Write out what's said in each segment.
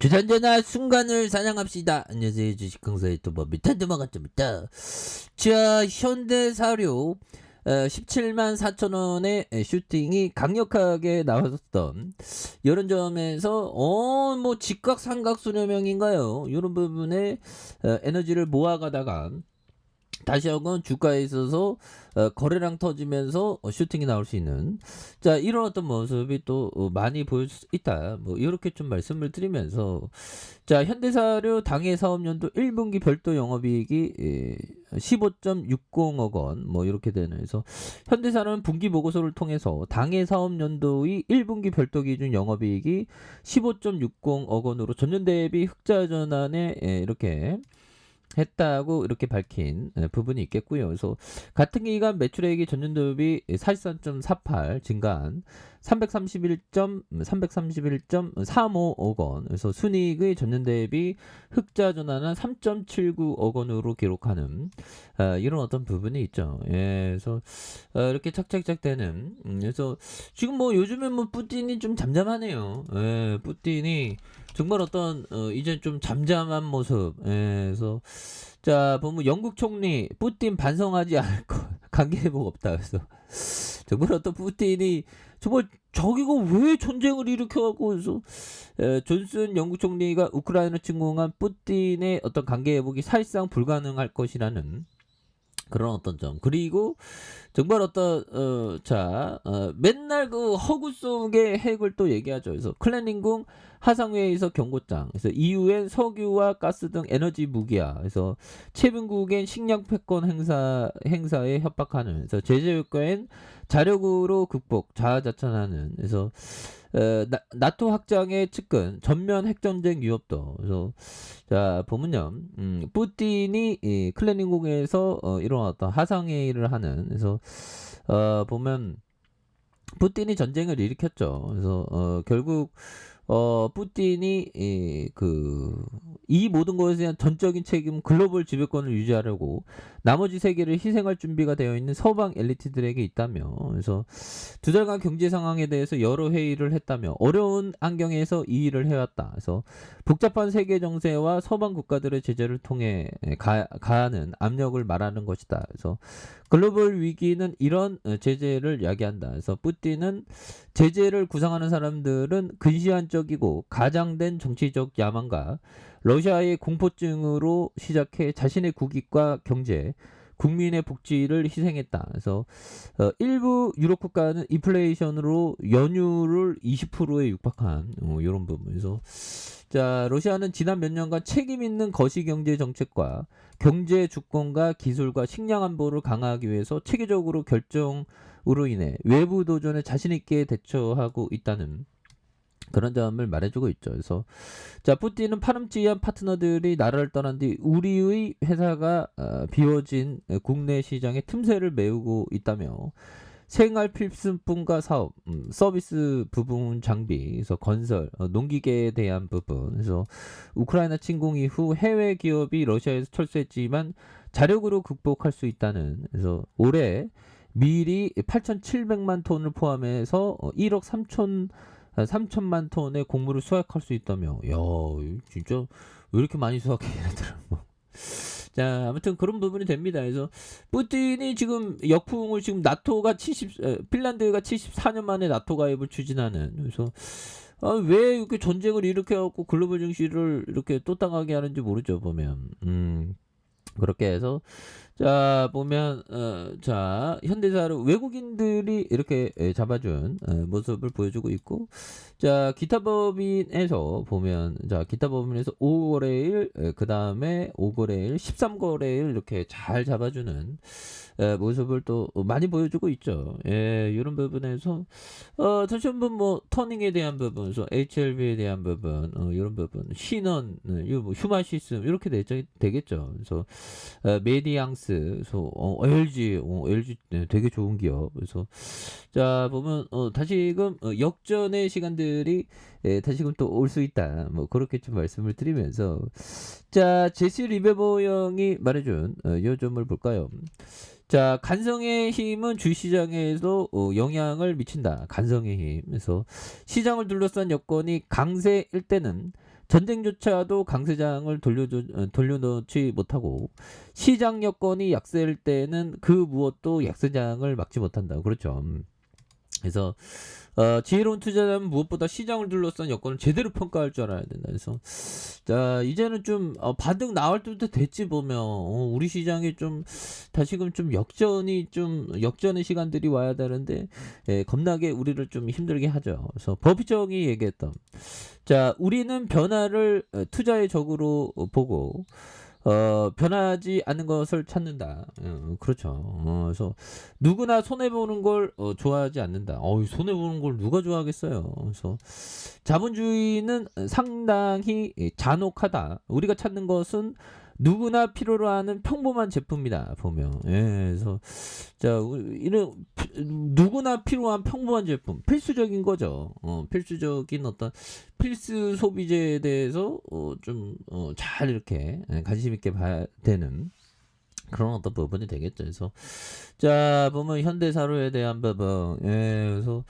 주산전화 순간을 사냥합시다. 안녕하세요. 주식강사 유튜버 미탄드마가입니다. 자, 현대사료 17만 4천 원의 슈팅이 강력하게 나왔던 이런 점에서 뭐 직각삼각 수렴형인가요? 이런 부분에 에너지를 모아가다가 다시 한번 주가에 있어서 거래량 터지면서 슈팅이 나올 수 있는 자 이런 어떤 모습이 또 많이 보일 수 있다. 뭐 이렇게 좀 말씀을 드리면서 자 현대사료 당해 사업연도 1분기 별도 영업이익이 15.60억 원 뭐 이렇게 되는 해서 현대사는 분기 보고서를 통해서 당해 사업연도의 1분기 별도 기준 영업이익이 15.60억 원으로 전년 대비 흑자 전환에 이렇게 했다고 이렇게 밝힌 부분이 있겠고요. 그래서 같은 기간 매출액이 전년 대비 43.48 증가한 331.35억 원. 그래서 순이익의 전년 대비 흑자 전환한 3.79억 원으로 기록하는 이런 어떤 부분이 있죠. 예, 그래서 이렇게 착착착 되는. 그래서 지금 뭐 요즘에 뭐 뿌틴이 좀 잠잠하네요. 예, 뿌틴이 정말 어떤 이제 좀 잠잠한 모습. 예, 그래서 자 보면 영국 총리 뿌틴 반성하지 않을 것 관계 회복 없다. 그래서 정말 어떤 뿌틴이 정말 저기가 왜 전쟁을 일으켜갖고 그래서 존슨 영국 총리가 우크라이나 침공한 뿌틴의 어떤 관계 회복이 사실상 불가능할 것이라는 그런 어떤 점. 그리고 정말 어떤 맨날 그 허구 속의 핵을 또 얘기하죠. 그래서 클레닝궁 하상회에서 경고장. 그래서 EU엔 석유와 가스 등 에너지 무기화. 그래서 채빈국엔 식량 패권 행사에 협박하는. 그래서 제재 효과엔 자력으로 극복 자아자찬하는. 그래서 나토 확장의 측근 전면 핵전쟁 위협도. 그래서 자 보면요, 뿌틴이 이 클레닝궁에서 이런 어떤 하상회의를 하는. 그래서 보면 뿌틴이 전쟁을 일으켰죠. 그래서 결국 뿌틴이 이 모든 것에 대한 전적인 책임 글로벌 지배권을 유지하려고 나머지 세계를 희생할 준비가 되어 있는 서방 엘리트들에게 있다며. 그래서 두 달간 경제 상황에 대해서 여러 회의를 했다며 어려운 환경에서 이 일을 해왔다. 그래서 복잡한 세계 정세와 서방 국가들의 제재를 통해 가하는 압력을 말하는 것이다. 그래서 글로벌 위기는 이런 제재를 야기한다. 그래서 뿌틴은 제재를 구상하는 사람들은 근시안적이고 가장된 정치적 야망과 러시아의 공포증으로 시작해 자신의 국익과 경제, 국민의 복지를 희생했다. 그래서 일부 유럽 국가는 인플레이션으로 연율을 20%에 육박한 이런 부분에서 자 러시아는 지난 몇 년간 책임 있는 거시경제 정책과 경제 주권과 기술과 식량 안보를 강화하기 위해서 체계적으로 결정으로 인해 외부 도전에 자신 있게 대처하고 있다는 그런 점을 말해주고 있죠. 그래서 자 푸틴은 파렴치한 파트너들이 나라를 떠난 뒤 우리의 회사가 비워진 국내 시장의 틈새를 메우고 있다며 생활 필수품과 사업, 서비스 부분 장비, 그래서 건설, 농기계에 대한 부분, 그래서 우크라이나 침공 이후 해외 기업이 러시아에서 철수했지만 자력으로 극복할 수 있다는. 그래서 올해 미리 8,700만 톤을 포함해서 1억 3천만 톤의 곡물을 수확할 수 있다며. 야, 진짜 왜 이렇게 많이 수확해 얘네들은 뭐. 자, 아무튼 그런 부분이 됩니다. 그래서 푸틴이 지금 역풍을 지금 나토가 핀란드가 74년 만에 나토 가입을 추진하는. 그래서 왜 이렇게 전쟁을 일으켜갖고 글로벌 증시를 이렇게 또 당하게 하는지 모르죠 보면. 그렇게 해서 자 보면 자 현대사를 외국인들이 이렇게 잡아준 모습을 보여주고 있고 자 기타법인에서 보면 자 기타법인에서 5거래일 그 다음에 5거래일 13거래일 이렇게 잘 잡아주는 모습을 또 많이 보여주고 있죠. 예, 이런 부분에서 다시 한번 뭐 터닝에 대한 부분, 그래서 HLB에 대한 부분, 이런 부분, 신원, 이거 뭐 휴마시스 이렇게 되겠죠. 그래서 메디앙스, 그래서 LG 네, 되게 좋은 기업. 그래서 자 보면 다시금 역전의 시간들이 다시금 또 올 수 있다. 뭐 그렇게 좀 말씀을 드리면서 자 제시 리베버 형이 말해준 요 점을 볼까요? 자, 간성의 힘은 주시장에도 영향을 미친다. 간성의 힘. 그래서 시장을 둘러싼 여건이 강세일 때는 전쟁조차도 강세장을 돌려놓지 못하고 시장 여건이 약세일 때는 그 무엇도 약세장을 막지 못한다. 그렇죠. 그래서 지혜로운 투자자는 무엇보다 시장을 둘러싼 여건을 제대로 평가할 줄 알아야 된다. 그래서 자, 이제는 좀 반등 나올 때부터 됐지 보면 우리 시장이 좀 다시금 좀 역전의 시간들이 와야 되는데 겁나게 우리를 좀 힘들게 하죠. 그래서 버피정이 얘기했던 자, 우리는 변화를 투자의 적으로 보고 변하지 않는 것을 찾는다. 그렇죠. 그래서 누구나 손해보는 걸 좋아하지 않는다. 손해보는 걸 누가 좋아하겠어요. 그래서 자본주의는 상당히 잔혹하다. 우리가 찾는 것은 누구나 필요로 하는 평범한 제품이다. 보면. 그래서 자, 이런 누구나 필요한 평범한 제품, 필수적인 거죠. 필수적인 어떤 필수 소비재에 대해서 좀 잘 이렇게 관심 있게 봐야 되는 그런 어떤 부분이 되겠죠. 그래서 자, 보면 현대사료에 대한 부분, 그래서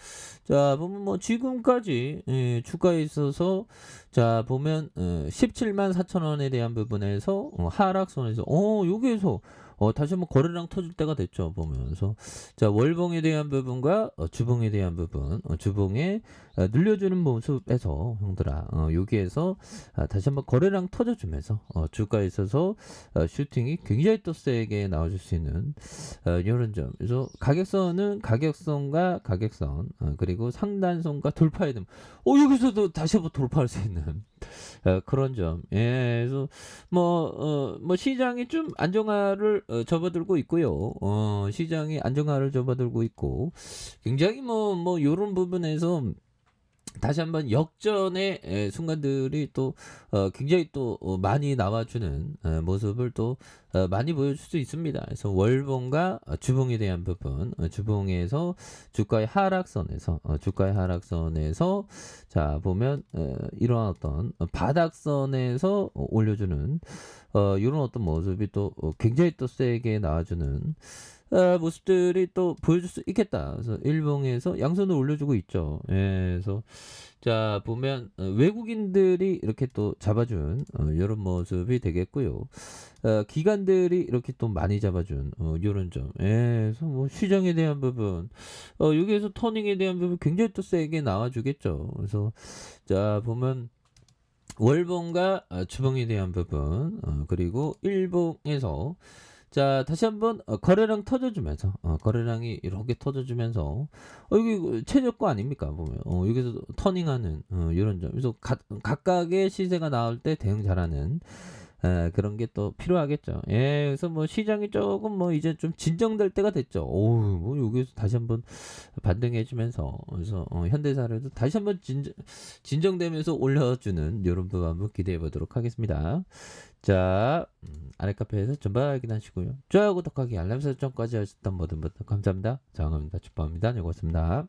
자, 보면 뭐 지금까지 주가에 있어서 자, 보면 17만 4천 원에 대한 부분에서 하락선에서 여기에서 다시 한번 거래량 터질 때가 됐죠. 보면서 자, 월봉에 대한 부분과 주봉에 대한 부분, 주봉에 늘려주는 모습에서 형들아 여기에서 다시 한번 거래량 터져주면서 주가에 있어서 슈팅이 굉장히 또 세게 나와줄 수 있는 이런 점. 그래서 가격선은 가격선과 가격선 그리고 상단선과 돌파해야 됩니다. 여기서도 다시 한번 돌파할 수 있는 그런 점. 그래서 뭐 시장이 좀 안정화를 접어들고 있고요. 시장이 안정화를 접어들고 있고 굉장히 뭐 요런 부분에서 다시 한번 역전의 순간들이 또 굉장히 또 많이 나와주는 모습을 또 많이 보여줄 수 있습니다. 그래서 월봉과 주봉에 대한 부분, 주봉에서 주가의 하락선에서 자, 보면 이러한 어떤 바닥선에서 올려주는 이런 어떤 모습이 또 굉장히 또 세게 나와주는 모습들이 또 보여줄 수 있겠다. 그래서 일봉에서 양손을 올려주고 있죠. 그래서 자, 보면 외국인들이 이렇게 또 잡아준 이런 모습이 되겠고요. 기관들이 이렇게 또 많이 잡아준 이런 점. 그래서 뭐 시장에 대한 부분, 여기에서 터닝에 대한 부분 굉장히 또 세게 나와주겠죠. 그래서 자, 보면 월봉과 주봉에 대한 부분, 그리고 일봉에서 자, 다시 한번 거래량 터져주면서 거래량이 이렇게 터져주면서 여기 최저가 아닙니까 보면 여기서 터닝하는 이런 점. 그래서 각각의 시세가 나올 때 대응 잘하는 그런 게 또 필요하겠죠. 그래서 뭐 시장이 조금 뭐 이제 좀 진정될 때가 됐죠. 뭐 여기서 다시 한번 반등해주면서 그래서 현대사료도 다시 한번 진정되면서 올려주는 이런 부분 한번 기대해 보도록 하겠습니다. 자, 아래 카페에서 전방 확인하시고요. 좋아요, 구독하기, 알람 설정까지 하셨던 모든 분들 감사합니다. 장합니다. 축복합니다. 고맙습니다.